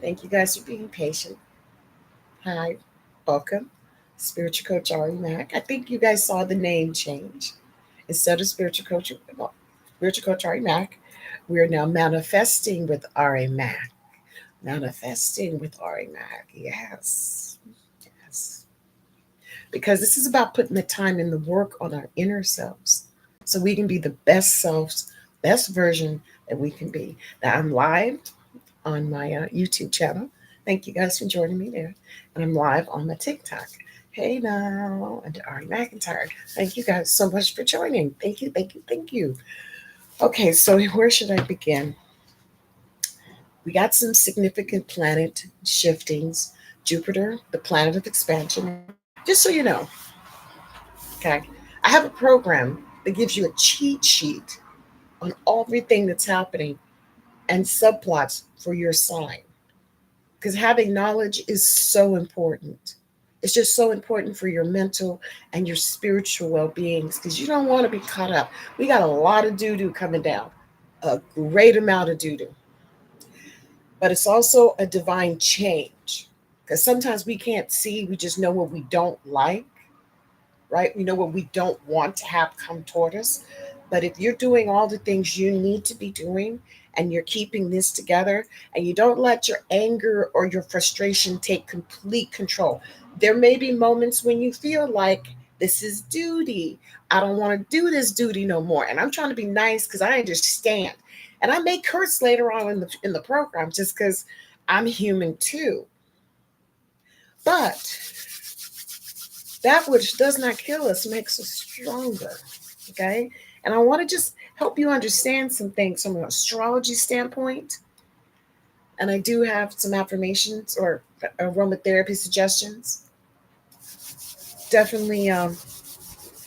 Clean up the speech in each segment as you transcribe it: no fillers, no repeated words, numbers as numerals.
Thank you guys for being patient. Hi, welcome. Spiritual Coach Ari Mac. I think you guys saw the name change. Instead of Spiritual Coach Ari Mac, we are now manifesting with Ari Mac. Manifesting with Ari Mac. Yes. Yes. Because this is about putting the time and the work on our inner selves so we can be the best selves, best version that we can be. Now, I'm live on my YouTube channel. Thank you guys for joining me there. And I'm live on my TikTok. Hey now, and Ari McIntyre. Thank you guys so much for joining. Thank you, thank you, thank you. Okay, so where should I begin? We got some significant planet shiftings. Jupiter, the planet of expansion. Just so you know, okay, I have a program that gives you a cheat sheet on everything that's happening and subplots for your sign. Because having knowledge is so important. It's just so important for your mental and your spiritual well beings because you don't want to be caught up. We got a lot of doo doo coming down, a great amount of doo doo, but it's also a divine change because sometimes we can't see, we just know what we don't like, right? We know what we don't want to have come toward us. But if you're doing all the things you need to be doing and you're keeping this together and you don't let your anger or your frustration take complete control, there may be moments when you feel like this is duty. I don't want to do this duty no more. And I'm trying to be nice because I understand. And I may curse later on in the program just because I'm human too. But that which does not kill us makes us stronger. Okay. And I want to just help you understand some things from an astrology standpoint. And I do have some affirmations or aromatherapy suggestions. Definitely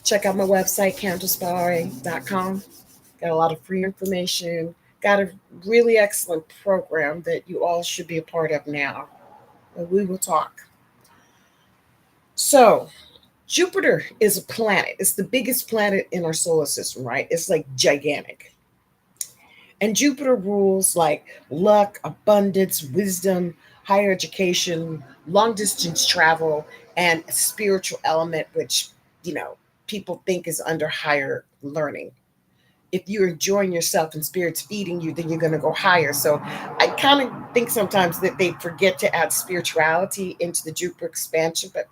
check out my website, candlespire.com. Got a lot of free information. Got a really excellent program that you all should be a part of now. We will talk. So, Jupiter is a planet. It's the biggest planet in our solar system, right? It's like gigantic. And Jupiter rules like luck, abundance, wisdom, higher education, long distance travel, and a spiritual element, which, you know, people think is under higher learning. If you're enjoying yourself and spirit's feeding you, then you're going to go higher. So I kind of think sometimes that they forget to add spirituality into the Jupiter expansion, but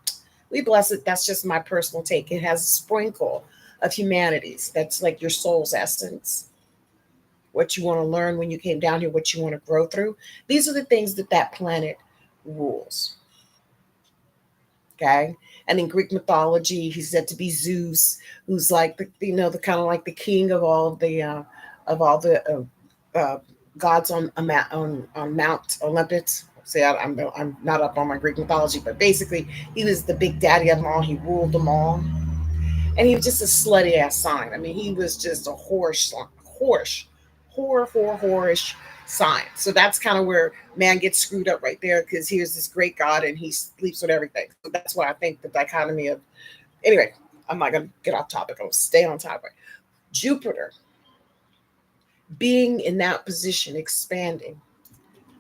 we bless it. That's just my personal take. It has a sprinkle of humanities. That's like your soul's essence, what you want to learn when you came down here, what you want to grow through. These are the things that that planet rules. Okay. And in Greek mythology, he's said to be Zeus, who's like the kind of like the king of all the gods on Mount Olympus. See, I'm not up on my Greek mythology, but basically, he was the big daddy of them all. He ruled them all, and he was just a slutty ass sign. I mean, he was just a horse, whorish sign. So that's kind of where man gets screwed up right there because here's this great God and he sleeps with everything. So that's why I think the dichotomy of anyway. I'm not gonna get off topic. I'll stay on topic. Jupiter being in that position, expanding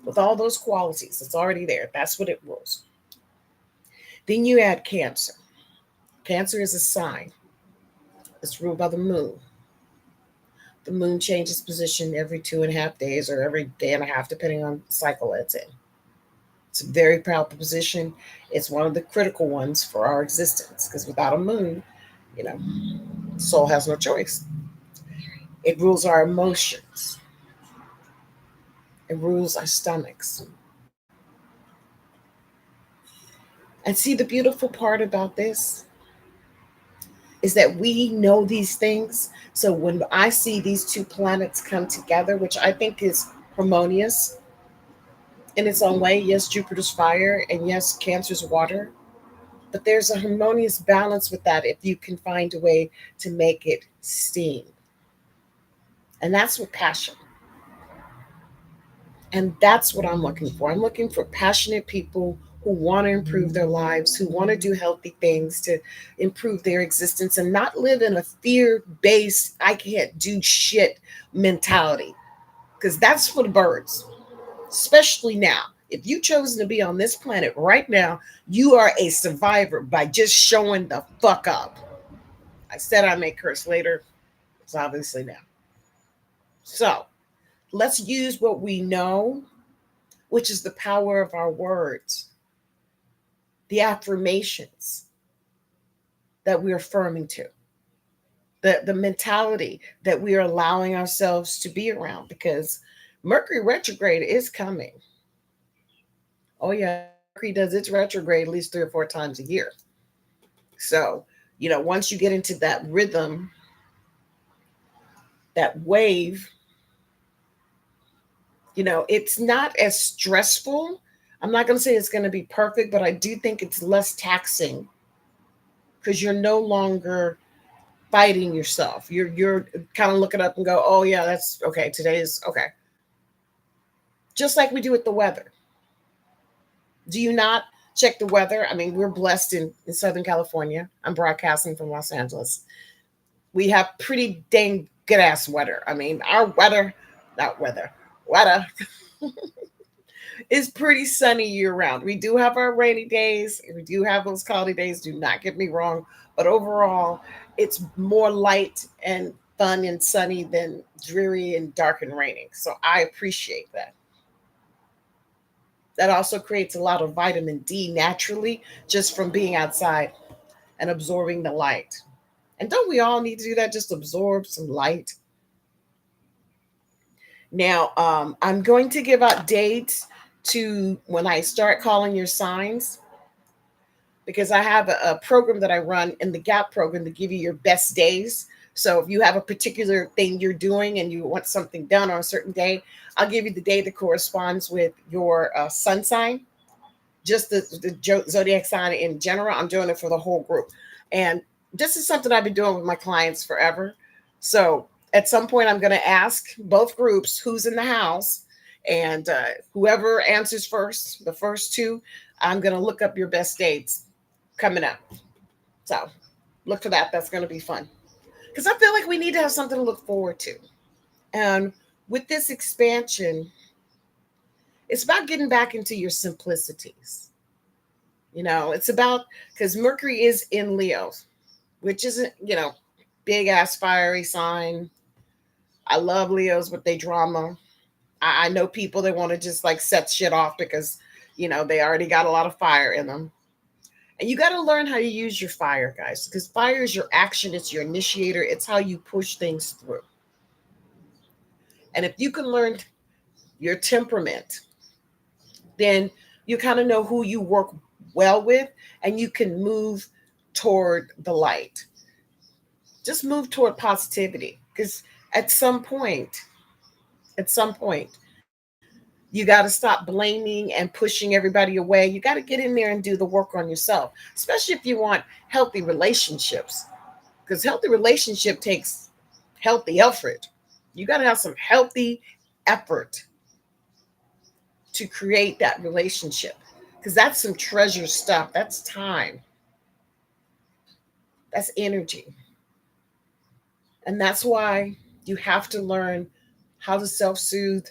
with all those qualities, it's already there. That's what it rules. Then you add Cancer. Cancer is a sign. It's ruled by the moon. The moon changes position every 2.5 days or every day and a half, depending on the cycle it's in. It's a very powerful position. It's one of the critical ones for our existence because without a moon, you know, soul has no choice. It rules our emotions. It rules our stomachs. And see, the beautiful part about this is that we know these things. So when I see these two planets come together, which I think is harmonious in its own way, yes, Jupiter's fire and yes, Cancer's water, but there's a harmonious balance with that if you can find a way to make it steam. And that's what passion. And that's what I'm looking for. I'm looking for passionate people who want to improve their lives, who want to do healthy things to improve their existence and not live in a fear based, I can't do shit mentality. Because that's for the birds, especially now. If you chosen to be on this planet right now, you are a survivor by just showing the fuck up. I said I may curse later. It's obviously now. So let's use what we know, which is the power of our words, the affirmations that we're affirming to, the mentality that we are allowing ourselves to be around, because Mercury retrograde is coming. Oh, yeah, Mercury does its retrograde at least 3 or 4 times a year. So, once you get into that rhythm, that wave, it's not as stressful. I'm not going to say it's going to be perfect, but I do think it's less taxing because you're no longer fighting yourself. You're kind of looking up and go, oh yeah, that's okay. Today is okay. Just like we do with the weather. Do you not check the weather? I mean, we're blessed in Southern California. I'm broadcasting from Los Angeles. We have pretty dang good ass weather. I mean, our weather, not weather, weather is pretty sunny year round. We do have our rainy days. We do have those cloudy days. Do not get me wrong. But overall, it's more light and fun and sunny than dreary and dark and raining. So I appreciate that. That also creates a lot of vitamin D naturally just from being outside and absorbing the light. And don't we all need to do that? Just absorb some light. Now, I'm going to give out dates to when I start calling your signs, because I have a program that I run in the GAP program to give you your best days. So if you have a particular thing you're doing and you want something done on a certain day, I'll give you the day that corresponds with your sun sign, just the zodiac sign in general. I'm doing it for the whole group. And this is something I've been doing with my clients forever. So at some point, I'm going to ask both groups who's in the house, and whoever answers first, the first two, I'm going to look up your best dates coming up. So look for that. That's going to be fun because I feel like we need to have something to look forward to. And with this expansion, it's about getting back into your simplicities. It's about, because Mercury is in Leo, which isn't, big ass fiery sign. I love Leos with their drama. I know people that want to just like set shit off because, they already got a lot of fire in them. And you got to learn how to use your fire, guys, because fire is your action, it's your initiator, it's how you push things through. And if you can learn your temperament, then you kind of know who you work well with, and you can move toward the light. Just move toward positivity, because at some point, at some point, you got to stop blaming and pushing everybody away. You got to get in there and do the work on yourself, especially if you want healthy relationships, because healthy relationship takes healthy effort. You got to have some healthy effort to create that relationship, because that's some treasure stuff. That's time, that's energy. And that's why you have to learn how to self soothe,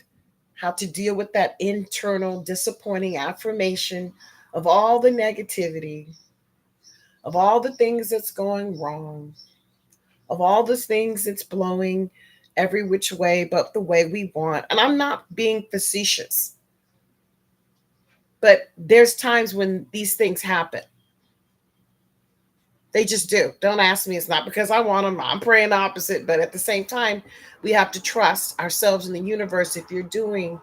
how to deal with that internal disappointing affirmation of all the negativity, of all the things that's going wrong, of all the things that's blowing every which way but the way we want. And I'm not being facetious, but there's times when these things happen. They just do. Don't ask me. It's not because I want them. I'm praying the opposite. But at the same time, we have to trust ourselves in the universe if you're doing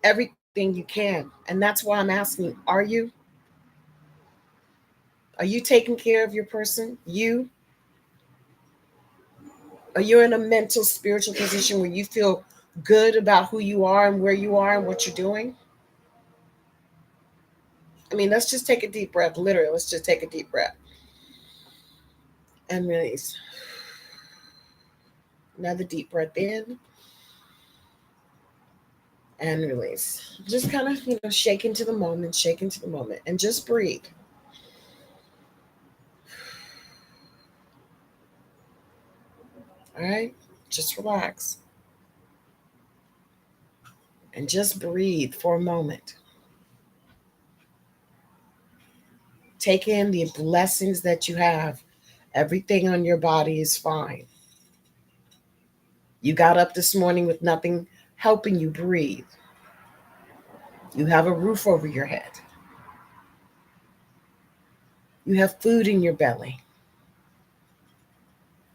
everything you can. And that's why I'm asking, are you? Are you taking care of your person? You? Are you in a mental, spiritual position where you feel good about who you are and where you are and what you're doing? I mean, let's just take a deep breath. Literally, let's just take a deep breath and release. Another deep breath in and release. Just kind of, shake into the moment, shake into the moment, and just breathe. All right? Just relax and just breathe for a moment. Take in the blessings that you have. Everything on your body is fine. You got up this morning with nothing helping you breathe. You have a roof over your head. You have food in your belly.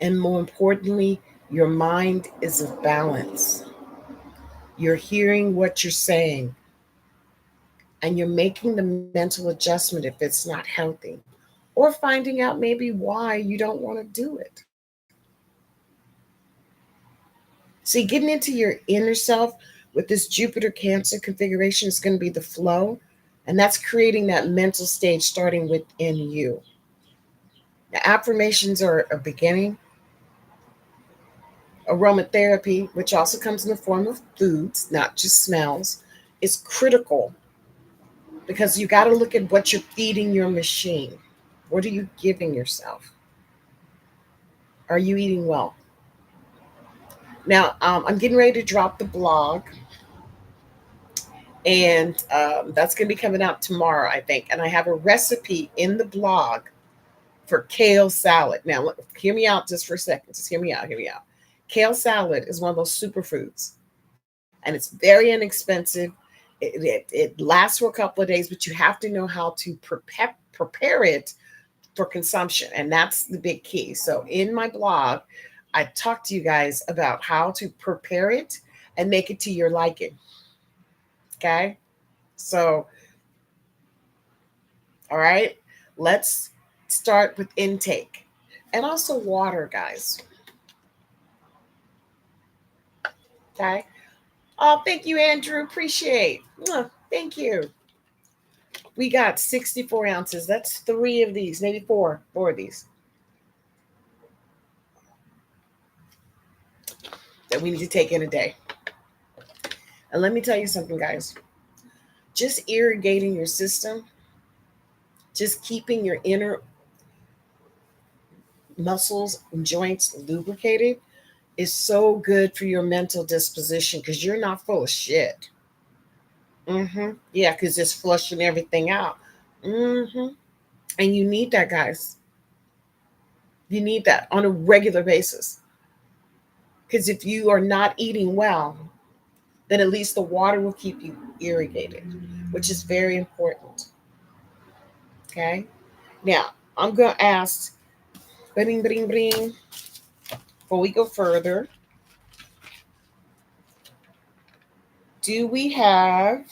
And more importantly, your mind is of balance. You're hearing what you're saying, and you're making the mental adjustment if it's not healthy, or finding out maybe why you don't want to do it. See, getting into your inner self with this Jupiter Cancer configuration is going to be the flow, and that's creating that mental stage starting within you. Now, affirmations are a beginning. Aromatherapy, which also comes in the form of foods, not just smells, is critical because you got to look at what you're feeding your machine. What are you giving yourself? Are you eating well? Now, I'm getting ready to drop the blog, and that's going to be coming out tomorrow, I think. And I have a recipe in the blog for kale salad. Now, look, hear me out just for a second. Just hear me out. Hear me out. Kale salad is one of those superfoods, and it's very inexpensive. It lasts for a couple of days, but you have to know how to prepare it for consumption. And that's the big key. So in my blog, I talk to you guys about how to prepare it and make it to your liking. Okay. So, all right, let's start with intake and also water, guys. Okay. Oh, thank you, Andrew. Appreciate. Thank you. We got 64 ounces. That's 3 of these, maybe four of these that we need to take in a day. And let me tell you something, guys. Just irrigating your system, just keeping your inner muscles and joints lubricated is so good for your mental disposition because you're not full of shit. Yeah, because it's flushing everything out. hmm And you need that, guys. You need that on a regular basis. Because if you are not eating well, then at least the water will keep you irrigated, which is very important. Okay. Now, I'm going to ask, bring, bring, bring, before we go further, do we have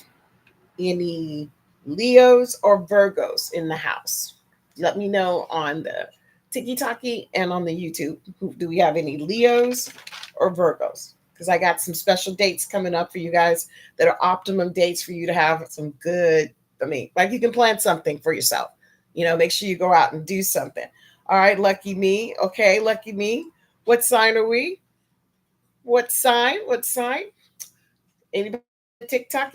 any Leos or Virgos in the house? Let me know on the TikTok and on the YouTube. Do we have any Leos or Virgos? Because I got some special dates coming up for you guys that are optimum dates for you to have some good, like you can plan something for yourself. Make sure you go out and do something. All right, lucky me. Okay, lucky me. What sign are we? What sign? What sign? Anybody on the TikTok?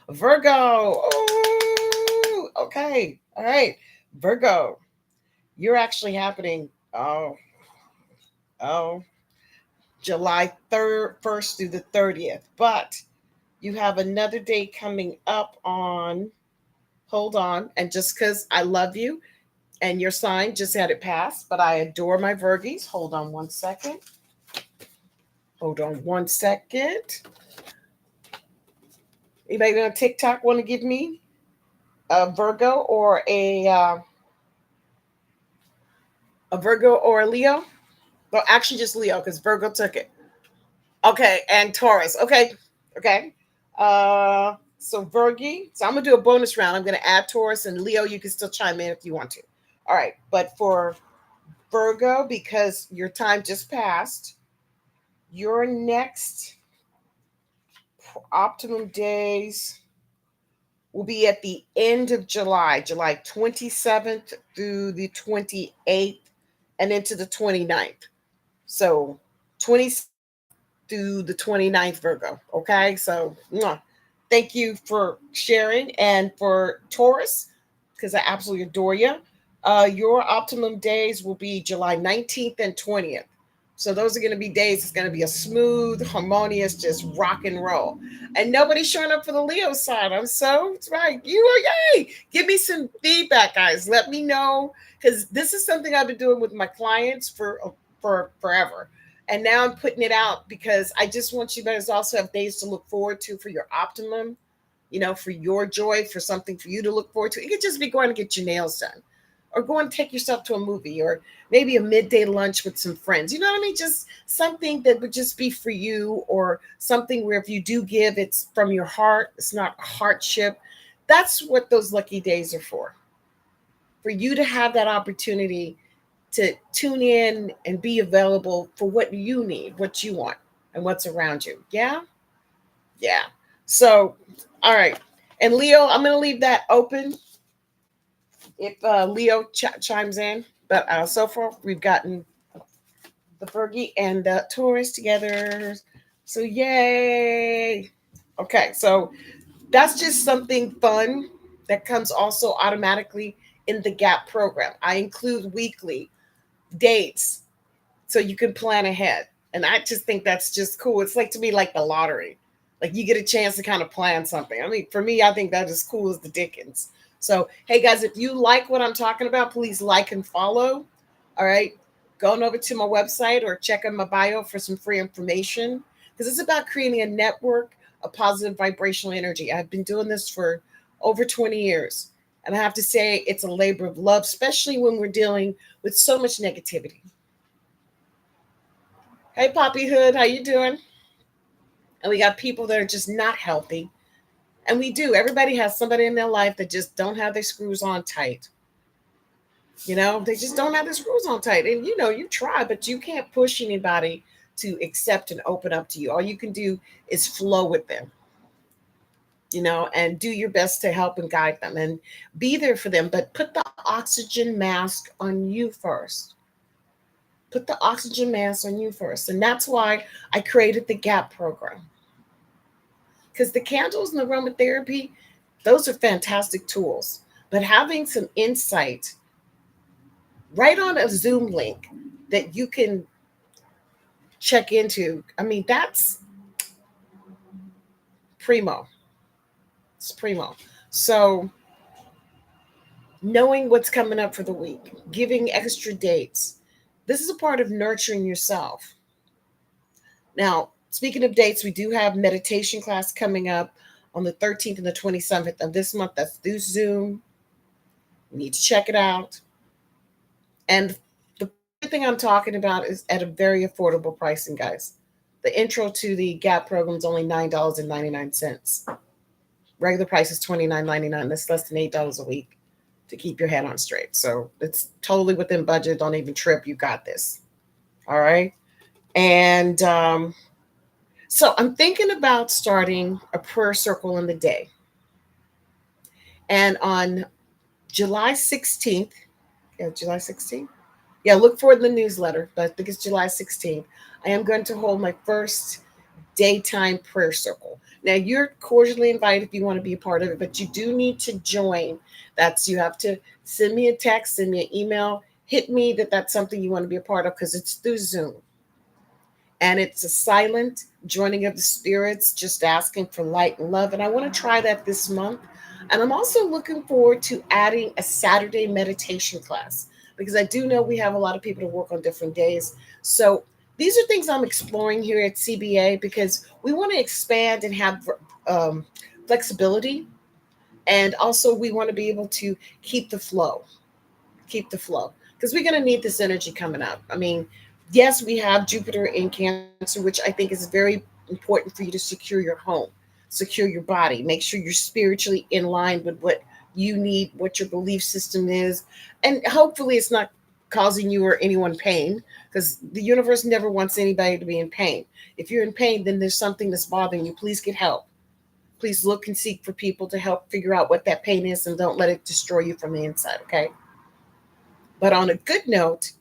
Virgo. Oh, okay. All right. Virgo. You're actually happening. Oh, July 3rd, 1st through the 30th. But you have another day coming up on, hold on. And just because I love you and your sign just had it pass, but I adore my Virgies. Hold on one second. Hold on one second. Anybody on TikTok want to give me a Virgo or a Virgo or a Leo? Well, actually, just Leo because Virgo took it. Okay, and Taurus. Okay, okay. So Virgie. So I'm gonna do a bonus round. I'm gonna add Taurus and Leo. You can still chime in if you want to. All right, but for Virgo, because your time just passed, your next optimum days will be at the end of July, July 27th through the 28th, and into the 29th. So 20 through the 29th, Virgo. Okay, so thank you for sharing. And for Taurus, because I absolutely adore you, your optimum days will be July 19th and 20th. So those are going to be days. It's going to be a smooth, harmonious, just rock and roll. And nobody's showing up for the Leo side. I'm so it's right. You are yay. Give me some feedback, guys. Let me know because this is something I've been doing with my clients for forever. And now I'm putting it out because I just want you guys to also have days to look forward to for your optimum, for your joy, for something for you to look forward to. It could just be going to get your nails done or go and take yourself to a movie or maybe a midday lunch with some friends. You know what I mean? Just something that would just be for you or something where if you do give, it's from your heart. It's not hardship. That's what those lucky days are for you to have that opportunity to tune in and be available for what you need, what you want, and what's around you. Yeah? Yeah. So, all right. And Leo, I'm going to leave that open if Leo chimes in. But so far, we've gotten the Fergie and the Taurus together. So, yay. Okay. So, that's just something fun that comes also automatically in the GAP program. I include weekly dates so you can plan ahead. And I just think that's just cool. It's like to me like the lottery. Like you get a chance to kind of plan something. I mean, for me, I think that is cool as the dickens. So, hey guys, if you like what I'm talking about, please like and follow. All right. Going over to my website or check out my bio for some free information because it's about creating a network of positive vibrational energy. I've been doing this for over 20 years. And I have to say, it's a labor of love, especially when we're dealing with so much negativity. Hey, Poppy Hood, how you doing? And we got people that are just not healthy. And we do. Everybody has somebody in their life that just don't have their screws on tight. They just don't have their screws on tight. And you try, but you can't push anybody to accept and open up to you. All you can do is flow with them, and do your best to help and guide them and be there for them. But put the oxygen mask on you first. Put the oxygen mask on you first. And that's why I created the GAP program. Because the candles and the aromatherapy, those are fantastic tools. But having some insight right on a Zoom link that you can check into, I mean, that's primo. It's primo. So, knowing what's coming up for the week, giving extra dates, this is a part of nurturing yourself. Now, speaking of dates, we do have meditation class coming up on the 13th and the 27th of this month. That's through Zoom. You need to check it out. And the thing I'm talking about is at a very affordable pricing, guys. The intro to the GAP program is only $9.99. Regular price is $29.99. That's less than $8 a week to keep your head on straight. So it's totally within budget. Don't even trip. You got this. All right. And so I'm thinking about starting a prayer circle in the day. And on July 16th, yeah, July 16th. Yeah, look for it in the newsletter, but I think it's July 16th. I am going to hold my first daytime prayer circle. Now, you're cordially invited if you want to be a part of it, but you do need to join. You have to send me a text, send me an email, hit me that's something you want to be a part of because it's through Zoom. And it's a silent joining of the spirits, just asking for light and love. And I want to try that this month. And I'm also looking forward to adding a Saturday meditation class because I do know we have a lot of people to work on different days. So these are things I'm exploring here at CBA because we want to expand and have flexibility. And also, we want to be able to keep the flow because we're going to need this energy coming up. I mean, yes, we have Jupiter in Cancer, which I think is very important for you to secure your home, secure your body, make sure you're spiritually in line with what you need, what your belief system is. And hopefully, it's not causing you or anyone pain because the universe never wants anybody to be in pain. If you're in pain, then there's something that's bothering you. Please get help. Please look and seek for people to help figure out what that pain is and don't let it destroy you from the inside, okay? But on a good note,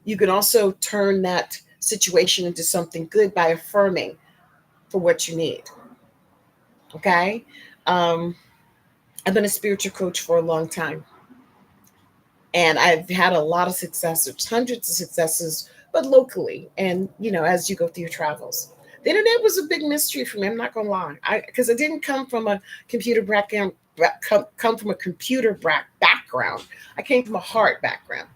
you can also turn that situation into something good by affirming for what you need. Okay. Um, I've been a spiritual coach for a long time, and I've had a lot of successes, hundreds of successes but locally, and as you go through your travels. The internet was a big mystery for me. I'm not gonna lie, because I didn't come from a computer background. Come from a computer background. I came from a heart background,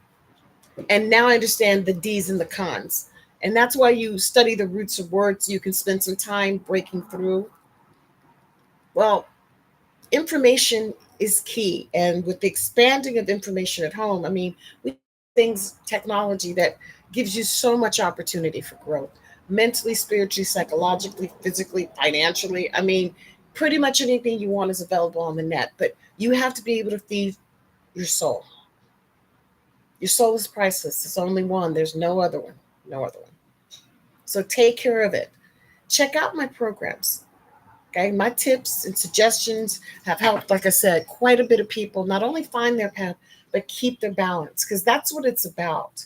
and now I understand the D's and the cons. And that's why you study the roots of words. You can spend some time breaking through. Well, information is key, and with the expanding of information at home, I mean, we have things, technology that gives you so much opportunity for growth, mentally, spiritually, psychologically, physically, financially. I mean, pretty much anything you want is available on the net, but you have to be able to feed your soul. Your soul is priceless. It's only one. There's no other one. No other one. So take care of it. Check out my programs. Okay, my tips and suggestions have helped, like I said, quite a bit of people not only find their path, but keep their balance, because that's what it's about.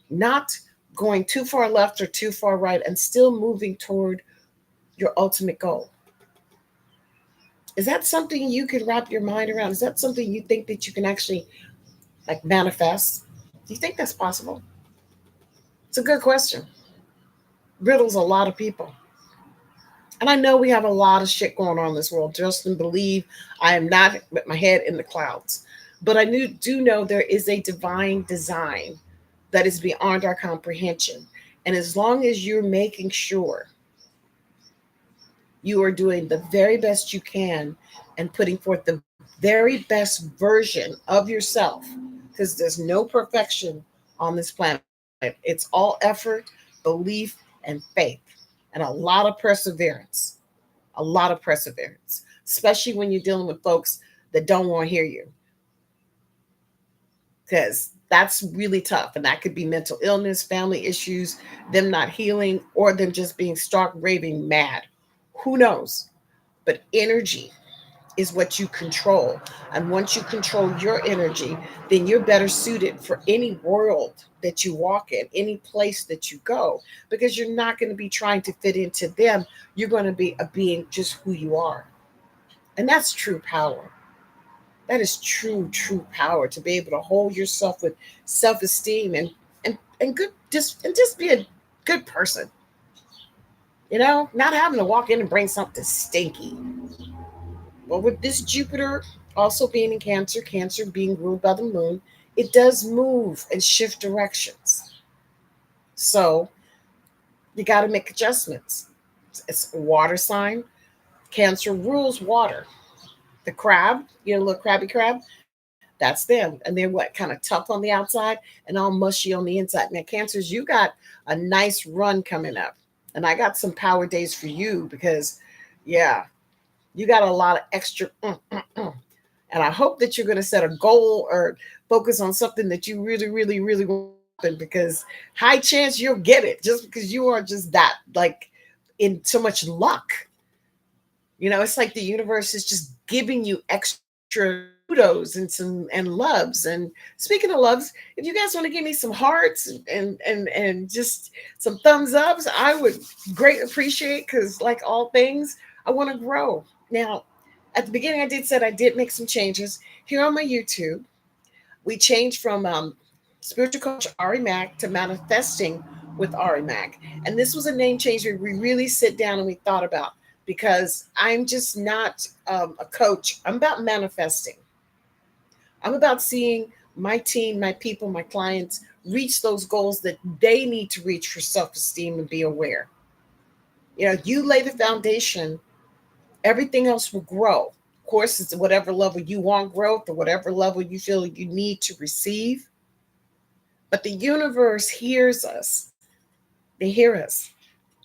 Not going too far left or too far right, and still moving toward your ultimate goal. Is that something you can wrap your mind around? Is that something you think that you can actually like manifest? Do you think that's possible? It's a good question. Riddles a lot of people. And I know we have a lot of shit going on in this world. Just believe I am not with my head in the clouds. But I do know there is a divine design that is beyond our comprehension. And as long as you're making sure you are doing the very best you can and putting forth the very best version of yourself, because there's no perfection on this planet. It's all effort, belief, and faith, and a lot of perseverance. A lot of perseverance, especially when you're dealing with folks that don't want to hear you, because that's really tough. And that could be mental illness, family issues, them not healing, or them just being stark raving mad. Who knows? But energy is what you control. And once you control your energy, then you're better suited for any world that you walk in, any place that you go, because you're not going to be trying to fit into them. You're going to be a being just who you are. And that's true power. That is true power, to be able to hold yourself with self-esteem and good, just be a good person. Not having to walk in and bring something stinky. Well, with this Jupiter also being in Cancer, Cancer being ruled by the moon, it does move and shift directions. So you got to make adjustments. It's a water sign. Cancer rules water. The crab, little crabby crab, that's them. And they're what, kind of tough on the outside and all mushy on the inside. Now, Cancers, you got a nice run coming up. And I got some power days for you because, yeah, you got a lot of extra. And I hope that you're going to set a goal or focus on something that you really want to happen, because high chance you'll get it just because you are just that, like, in so much luck. It's like the universe is just giving you extra kudos and loves. And speaking of loves, if you guys want to give me some hearts and just some thumbs ups, I would greatly appreciate, because like all things, I want to grow. Now, at the beginning, I did make some changes here on my YouTube. We changed from spiritual coach Ari Mac to manifesting with Ari Mac, and this was a name change where we really sit down and we thought about, because I'm just not a coach. I'm about manifesting. I'm about seeing my team, my people, my clients reach those goals that they need to reach for self-esteem and be aware. You lay the foundation, everything else will grow. Of course, it's whatever level you want growth or whatever level you feel you need to receive. But the universe hears us. They hear us.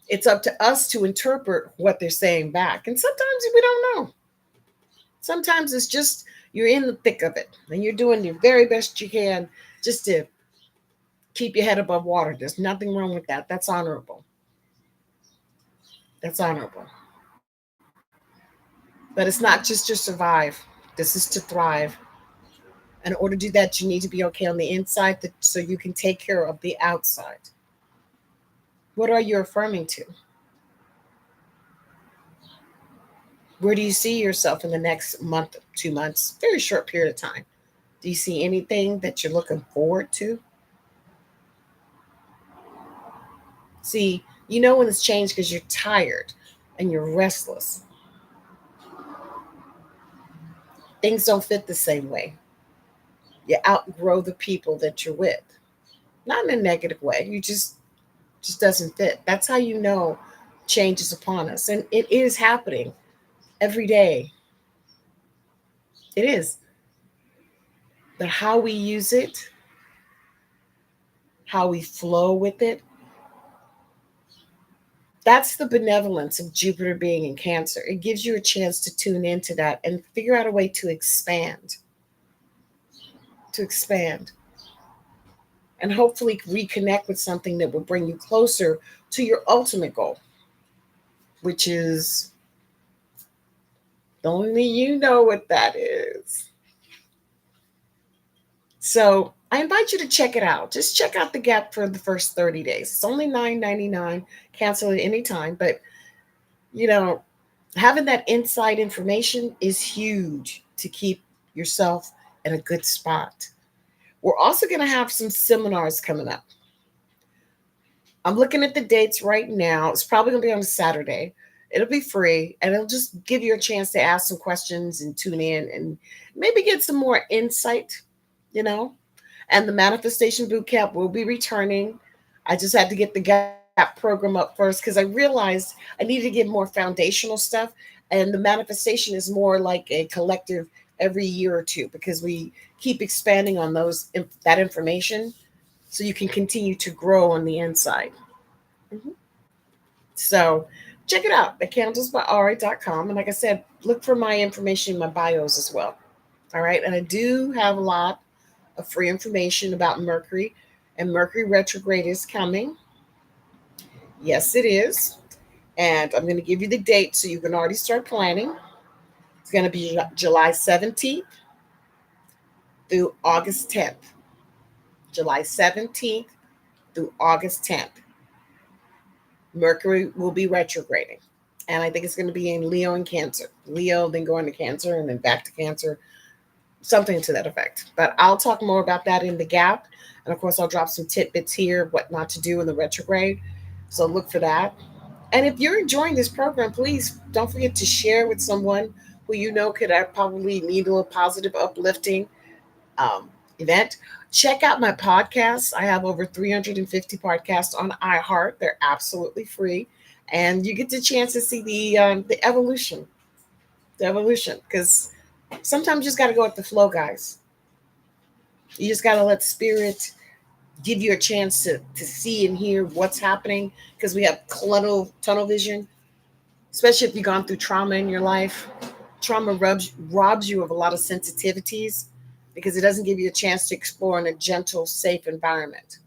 It's up to us to interpret what they're saying back. And sometimes we don't know. Sometimes it's just you're in the thick of it and you're doing the very best you can just to keep your head above water. There's nothing wrong with that. That's honorable. That's honorable. But it's not just to survive. This is to thrive. In order to do that, you need to be okay on the inside so you can take care of the outside. What are you affirming to? Where do you see yourself in the next month, 2 months, very short period of time? Do you see anything that you're looking forward to? See, you know when it's changed because you're tired and you're restless. Things don't fit the same way. You outgrow the people that you're with. Not in a negative way. You just doesn't fit. That's how you know change is upon us. And it is happening every day. It is. But how we use it, how we flow with it, that's the benevolence of Jupiter being in Cancer. It gives you a chance to tune into that and figure out a way to expand, and hopefully reconnect with something that will bring you closer to your ultimate goal, which is only you know what that is. So I invite you to check it out. Just check out the gap for the first 30 days. It's only $9.99. Cancel at any time. But, you know, having that inside information is huge to keep yourself in a good spot. We're also going to have some seminars coming up. I'm looking at the dates right now. It's probably going to be on a Saturday. It'll be free and it'll just give you a chance to ask some questions and tune in and maybe get some more insight, you know. And the manifestation boot camp will be returning. I just had to get the gap program up first because I realized I needed to get more foundational stuff. And the manifestation is more like a collective every year or two because we keep expanding on that information so you can continue to grow on the inside. Mhm. So check it out at candlesbyari.com. And like I said, look for my information in my bios as well. All right. And I do have a lot of free information about Mercury, and Mercury retrograde is coming. Yes, it is. And I'm going to give you the date so you can already start planning. It's going to be July 17th through August 10th. July 17th through August 10th. Mercury will be retrograding. And I think it's going to be in Leo and Cancer. Leo, then going to Cancer, and then back to Cancer, something to that effect. But I'll talk more about that in the gap. And of course, I'll drop some tidbits here, what not to do in the retrograde. So look for that. And if you're enjoying this program, please don't forget to share with someone who you know could probably need a little positive, uplifting um, event. Check out my podcasts. I have over 350 podcasts on iHeart. They're absolutely free, and you get the chance to see the evolution. Because sometimes you just got to go with the flow, guys. You just got to let spirit give you a chance to see and hear what's happening. Because we have tunnel vision, especially if you've gone through trauma in your life. Trauma robs you of a lot of sensitivities because it doesn't give you a chance to explore in a gentle, safe environment,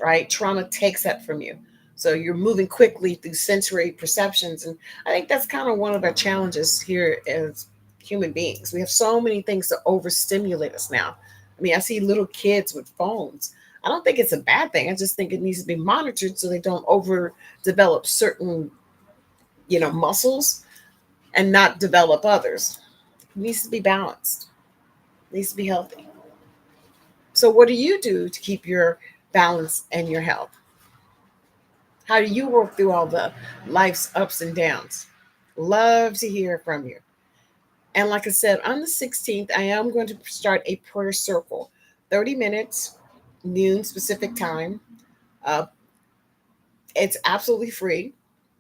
right? Trauma takes that from you. So you're moving quickly through sensory perceptions. And I think that's kind of one of our challenges here as human beings. We have so many things to overstimulate us now. I mean, I see little kids with phones. I don't think it's a bad thing. I just think it needs to be monitored so they don't overdevelop certain, muscles and not develop others. It needs to be balanced. It needs to be healthy. So what do you do to keep your balance and your health? How do you work through all the life's ups and downs? Love to hear from you. And like I said, on the 16th, I am going to start a prayer circle, 30 minutes, noon specific time. Uh, it's absolutely free,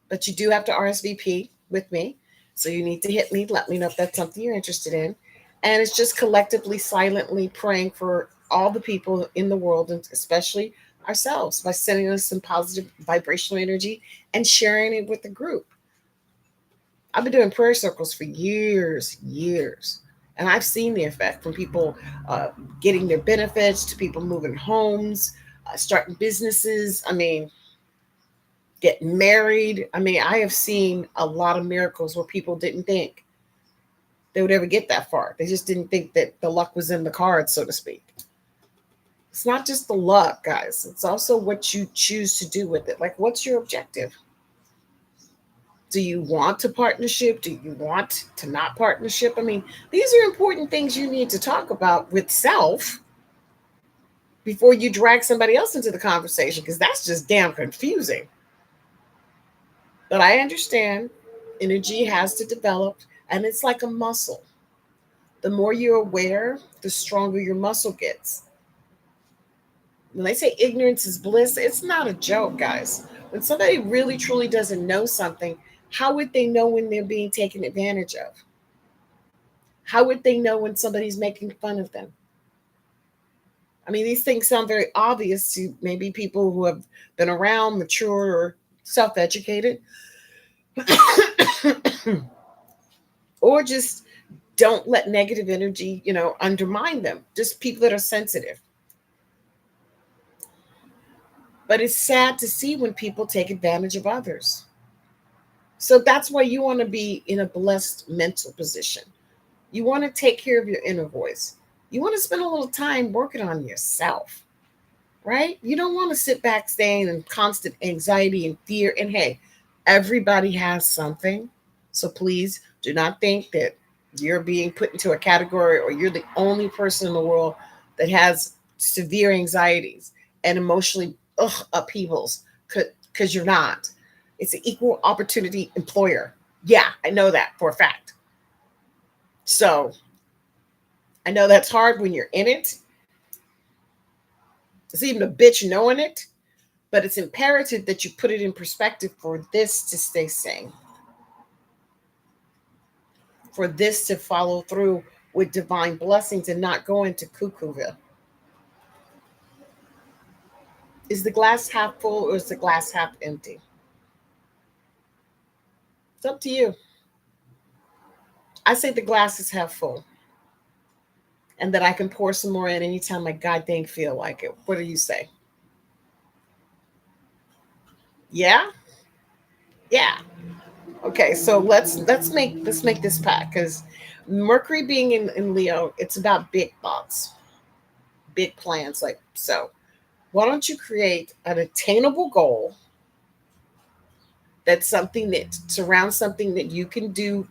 but you do have to RSVP with me. So you need to hit me, let me know if that's something you're interested in. And it's just collectively, silently praying for all the people in the world, and especially ourselves, by sending us some positive vibrational energy and sharing it with the group. I've been doing prayer circles for years, years. And I've seen the effect from people uh, getting their benefits to people moving homes, starting businesses. I mean, get married. I mean, I have seen a lot of miracles where people didn't think they would ever get that far. They just didn't think that the luck was in the cards, so to speak. It's not just the luck, guys. It's also what you choose to do with it. Like, what's your objective? Do you want to partnership? Do you want to not partnership? I mean, these are important things you need to talk about with self before you drag somebody else into the conversation, because that's just damn confusing. But I understand energy has to develop, and it's like a muscle. The more you're aware, the stronger your muscle gets. When they say ignorance is bliss, it's not a joke, guys. When somebody really truly doesn't know something, how would they know when they're being taken advantage of? How would they know when somebody's making fun of them? I mean, these things sound very obvious to maybe people who have been around, mature, or self educated, or just don't let negative energy, undermine them. Just people that are sensitive. But it's sad to see when people take advantage of others. So that's why you want to be in a blessed mental position. You want to take care of your inner voice. You want to spend a little time working on yourself, right? You don't want to sit back staying in constant anxiety and fear. And hey, everybody has something. So please do not think that you're being put into a category or you're the only person in the world that has severe anxieties and emotionally upheavals, because you're not. It's an equal opportunity employer. Yeah, I know that for a fact. So I know that's hard when you're in it. It's even a bitch knowing it, but it's imperative that you put it in perspective for this to stay sane, for this to follow through with divine blessings and not go into cuckooville. Is the glass half full or is the glass half empty? It's up to you. I say the glass is half full and that I can pour some more in anytime I god dang feel like it. What do you say? Yeah? Yeah. Okay, so let's make this pack, because Mercury being in Leo, it's about big thoughts, big plans. Like, so why don't you create an attainable goal that's something that surrounds something that you can do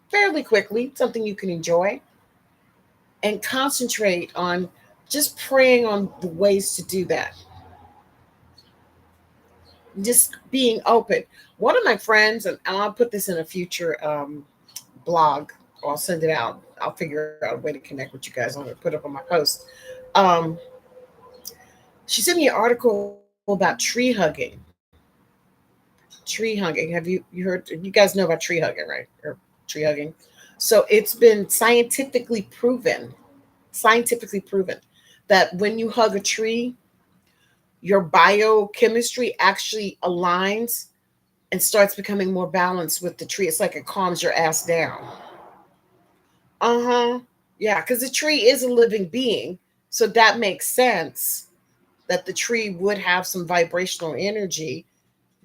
fairly quickly, something you can enjoy, and concentrate on just praying on the ways to do that. Just being open. One of my friends, and I'll put this in a future blog, or I'll send it out. I'll figure out a way to connect with you guys. I'm going to put it up on my post. Um, she sent me an article about tree hugging. Tree hugging. Have you heard? You guys know about tree hugging, right? Or tree hugging. So it's been scientifically proven that when you hug a tree, your biochemistry actually aligns and starts becoming more balanced with the tree. It's like it calms your ass down. Uh-huh. Yeah, because the tree is a living being. So that makes sense that the tree would have some vibrational energy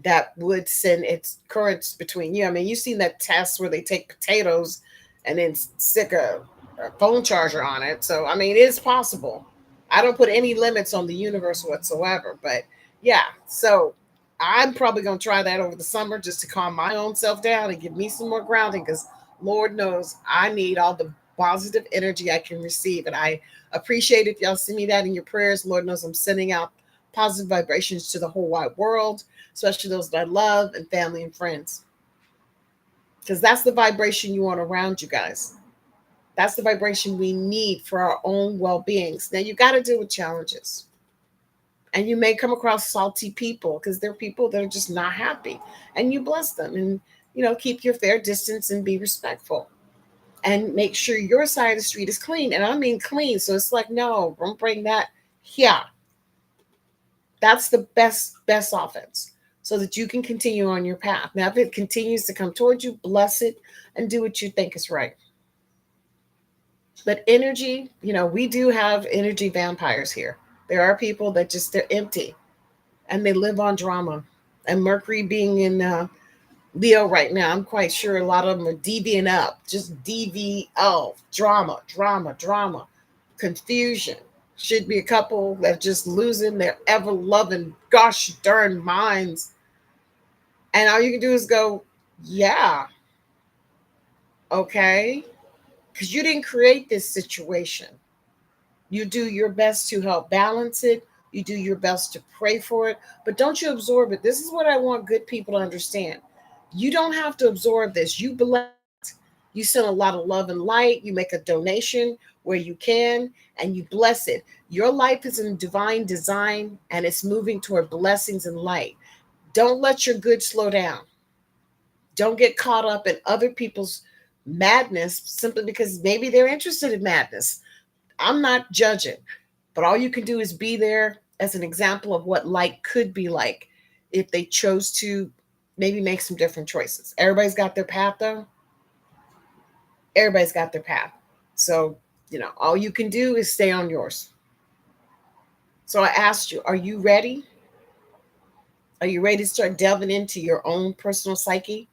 that would send its currents between you. I mean, you've seen that test where they take potatoes and then stick a phone charger on it. So, I mean, it is possible. I don't put any limits on the universe whatsoever. But yeah, so I'm probably going to try that over the summer just to calm my own self down and give me some more grounding, because Lord knows I need all the positive energy I can receive. And I appreciate if y'all send me that in your prayers. Lord knows I'm sending out positive vibrations to the whole wide world, especially those that I love and family and friends. Because that's the vibration you want around you guys. That's the vibration we need for our own well beings. Now, you got to deal with challenges. And you may come across salty people because they're people that are just not happy. And you bless them and, keep your fair distance and be respectful. And make sure your side of the street is clean. And I mean clean. So it's like, no, don't bring that here. That's the best offense, so that you can continue on your path. Now, if it continues to come towards you, bless it and do what you think is right. But energy, we do have energy vampires here. There are people that just, they're empty and they live on drama. And Mercury being in Leo right now, I'm quite sure a lot of them are DVing up, just DVO, drama, drama, drama, confusion. Should be a couple that just losing their ever loving gosh darn minds. And all you can do is go, yeah, okay. Because you didn't create this situation. You do your best to help balance it. You do your best to pray for it, but don't you absorb it. This is what I want good people to understand. You don't have to absorb this. You bless it. You send a lot of love and light. You make a donation where you can, and you bless it. Your life is in divine design, and it's moving toward blessings and light. Don't let your good slow down. Don't get caught up in other people's madness simply because maybe they're interested in madness. I'm not judging, but all you can do is be there as an example of what light could be like if they chose to maybe make some different choices. Everybody's got their path, though. Everybody's got their path. So, all you can do is stay on yours. So I asked you, are you ready? Are you ready to start delving into your own personal psyche?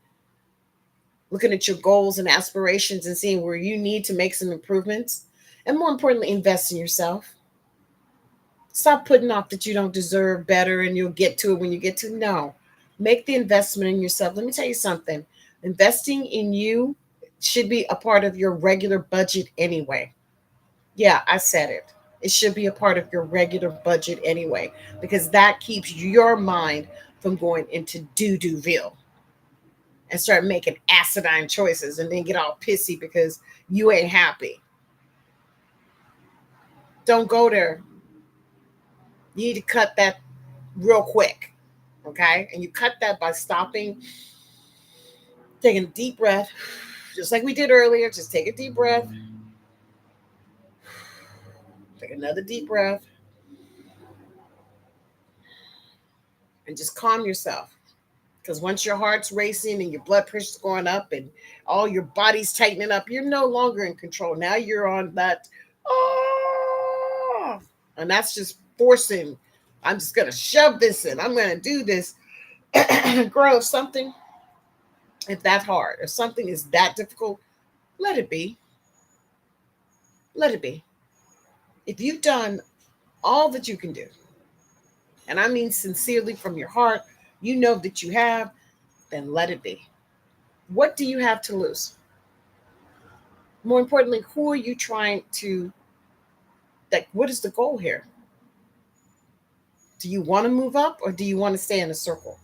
Looking at your goals and aspirations and seeing where you need to make some improvements? And more importantly, invest in yourself. Stop putting off that you don't deserve better and you'll get to it when you get to. No, make the investment in yourself. Let me tell you something. Investing in you should be a part of your regular budget anyway. Yeah, I said it. It should be a part of your regular budget anyway, because that keeps your mind from going into doo-dooville and start making acidine choices and then get all pissy because you ain't happy. Don't go there. You need to cut that real quick. Okay? And you cut that by stopping, taking a deep breath, just like we did earlier. Just take a deep breath, take another deep breath, and just calm yourself. Because once your heart's racing and your blood pressure's going up and all your body's tightening up, you're no longer in control. Now you're on that, oh, and that's just forcing. I'm just going to shove this in. I'm going to do this. Grow something. If that's hard, if something is that difficult, let it be. Let it be. If you've done all that you can do, and I mean sincerely from your heart, you know that you have, then let it be. What do you have to lose? More importantly, who are you trying to, like, what is the goal here? Do you want to move up or do you want to stay in a circle?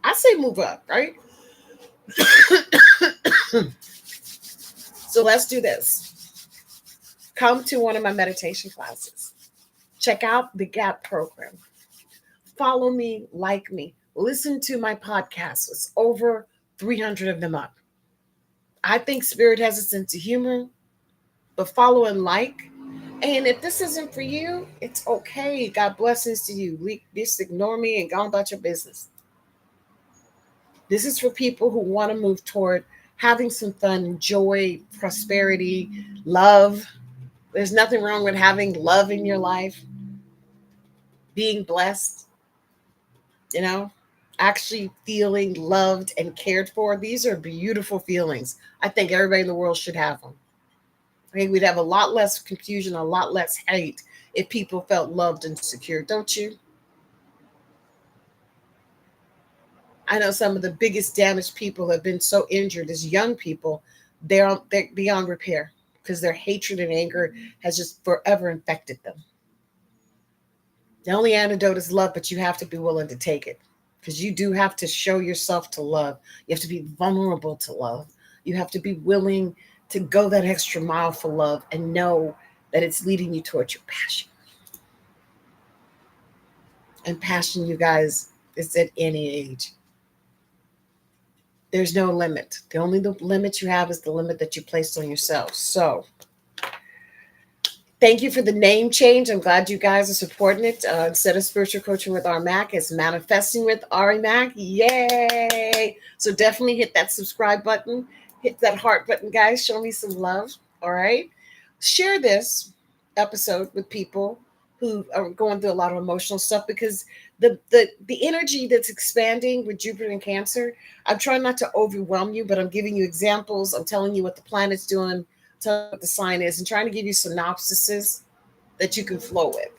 I say move up, right? So let's do this. Come to one of my meditation classes. Check out the GAP program. Follow me, like me, listen to my podcasts. It's over 300 of them up. I think Spirit has a sense of humor, but follow and like. And if this isn't for you, it's okay. God blessings to you. Just ignore me and go on about your business. This is for people who want to move toward having some fun, joy, prosperity, love. There's nothing wrong with having love in your life, being blessed, you know, actually feeling loved and cared for. These are beautiful feelings. I think everybody in the world should have them. I think we'd have a lot less confusion, a lot less hate if people felt loved and secure, don't you? I know some of the biggest damaged people have been so injured as young people, they're beyond repair because their hatred and anger has just forever infected them. The only antidote is love, but you have to be willing to take it because you do have to show yourself to love. You have to be vulnerable to love. You have to be willing to go that extra mile for love and know that it's leading you towards your passion. And passion, you guys, is at any age. There's no limit. The only limit you have is the limit that you placed on yourself. So thank you for the name change. I'm glad you guys are supporting it. Instead of spiritual coaching with Ari Mac, it's manifesting with Ari Mac. Yay! So definitely hit that subscribe button. Hit that heart button, guys. Show me some love. All right. Share this episode with people who are going through a lot of emotional stuff because the energy that's expanding with Jupiter and Cancer, I'm trying not to overwhelm you, but I'm giving you examples. I'm telling you what the planet's doing, telling you what the sign is, and trying to give you synopsises that you can flow with.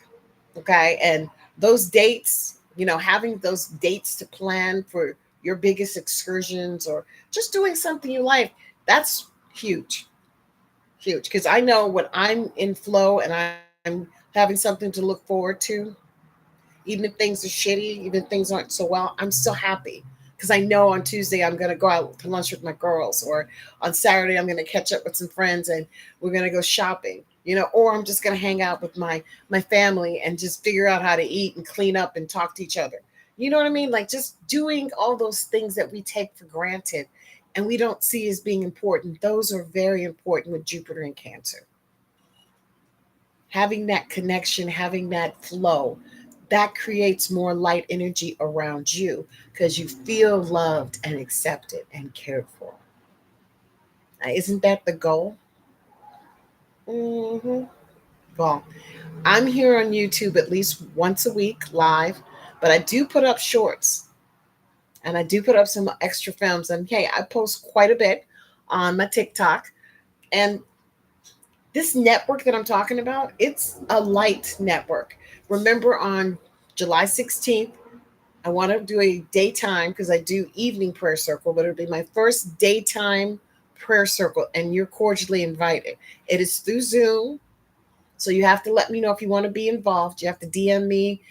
Okay. And those dates, having those dates to plan for your biggest excursions or just doing something you like, that's huge. Huge. Because I know when I'm in flow and I'm having something to look forward to, even if things are shitty, even if things aren't so well, I'm still happy because I know on Tuesday I'm going to go out to lunch with my girls, or on Saturday I'm going to catch up with some friends and we're going to go shopping, or I'm just going to hang out with my family and just figure out how to eat and clean up and talk to each other. You know what I mean? Like just doing all those things that we take for granted and we don't see as being important. Those are very important with Jupiter and Cancer. Having that connection, having that flow, that creates more light energy around you because you feel loved and accepted and cared for. Now, isn't that the goal? Hmm. Well, I'm here on YouTube at least once a week live, but I do put up shorts and I do put up some extra films. And hey, I post quite a bit on my TikTok. And this network that I'm talking about, it's a light network. Remember on July 16th, I want to do a daytime because I do evening prayer circle, but it'll be my first daytime prayer circle, and you're cordially invited. It is through Zoom, so you have to let me know if you want to be involved. You have to DM me,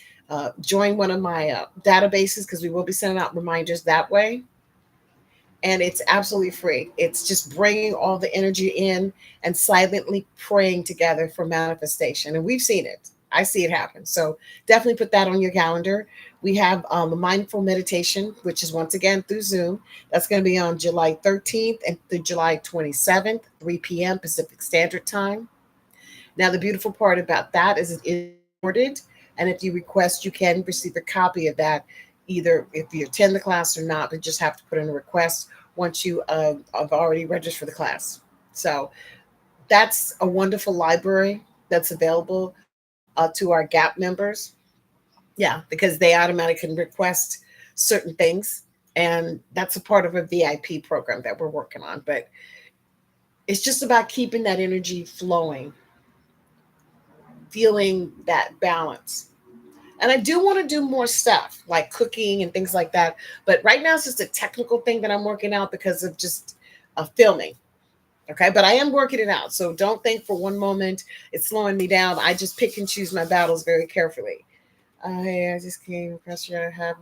join one of my databases because we will be sending out reminders that way. And it's absolutely free. It's just bringing all the energy in and silently praying together for manifestation. And we've seen it. I see it happen. So definitely put that on your calendar. We have the mindful meditation, which is once again through Zoom. That's going to be on July 13th and through July 27th, 3 p.m. Pacific Standard Time. Now, the beautiful part about that is it is recorded. And if you request, you can receive a copy of that, either if you attend the class or not, but just have to put in a request once you have already registered for the class. So that's a wonderful library that's available to our GAP members. Yeah, because they automatically can request certain things. And that's a part of a VIP program that we're working on. But it's just about keeping that energy flowing, feeling that balance. And I do want to do more stuff like cooking and things like that. But right now, it's just a technical thing that I'm working out because of just filming. Okay. But I am working it out. So don't think for one moment it's slowing me down. I just pick and choose my battles very carefully. Hey, I just came across here. I have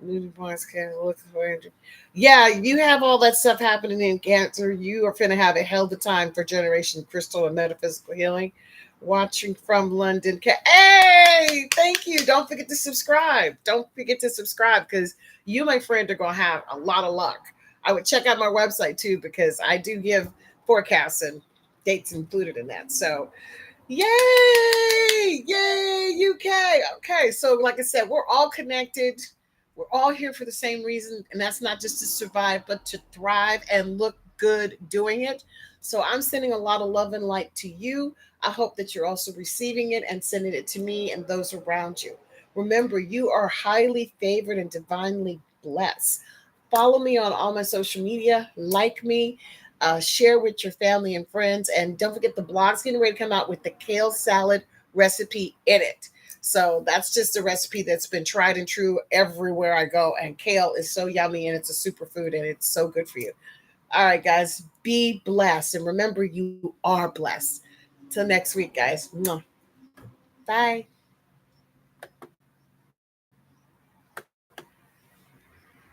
moving points. Look for it. Yeah, you have all that stuff happening in Cancer. You are finna have a hell of a time for Generation Crystal and Metaphysical Healing. Watching from London. Hey, thank you. Don't forget to subscribe. Don't forget to subscribe because you, my friend, are going to have a lot of luck. I would check out my website too because I do give forecasts and dates included in that. So, yay! Yay, UK! Okay, so like I said, we're all connected. We're all here for the same reason, and that's not just to survive, but to thrive and look good doing it. So I'm sending a lot of love and light to you. I hope that you're also receiving it and sending it to me and those around you. Remember, you are highly favored and divinely blessed. Follow me on all my social media, like me, share with your family and friends. And don't forget the blog's getting ready to come out with the kale salad recipe in it. So that's just a recipe that's been tried and true everywhere I go. And kale is so yummy and it's a superfood and it's so good for you. All right, guys, be blessed. And remember, you are blessed. Till next week, guys. Bye.